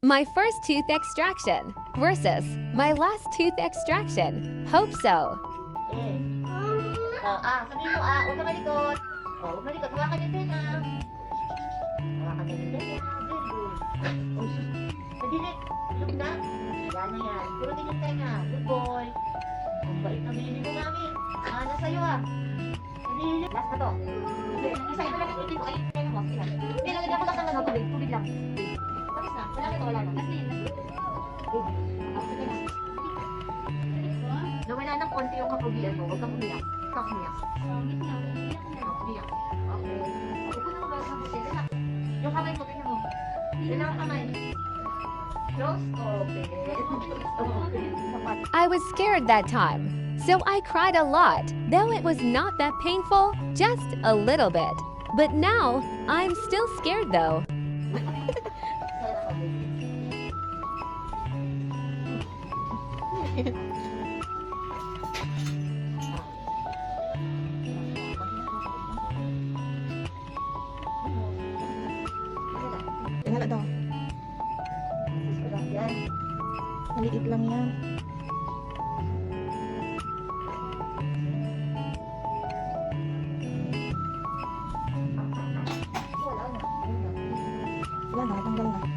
My first tooth extraction versus my last tooth extraction. Hope so. Eh. Sabihin mo, huwag ka malikot. Huwag malikot. Hawakan yung tenga. Hawakan yung tenga. Very good. Oh, sus. Nadilit. Look na. Yan na yan. Puro din yung tenga. Good boy. Ang bait na baby mo, mami. Na sa'yo Nadilit. Last na to. Isa ito lang yung itin ko. Ay, tenga mo. Sige. Hindi, nalagyan ko lang ng tubig. Tubig lang. Tapos na. Wala na ito. Wala na. Last na yun. Sige na. Nawala ng konti yung kapugian mo. Huwag kang umiyak. Huwag kang umiyak. Umiyak. Okay. Huwag ko na mabalas ng buti. Relax. Yung kamay mo, tingnan mo. Tingnan ang kamay. Close. Open. Open. I was scared that time, so I cried a lot, though it was not that painful, just a little bit. But now, I'm still scared though. Wala daw. Yan. Maliit lang yan. Wala na, tanggal na.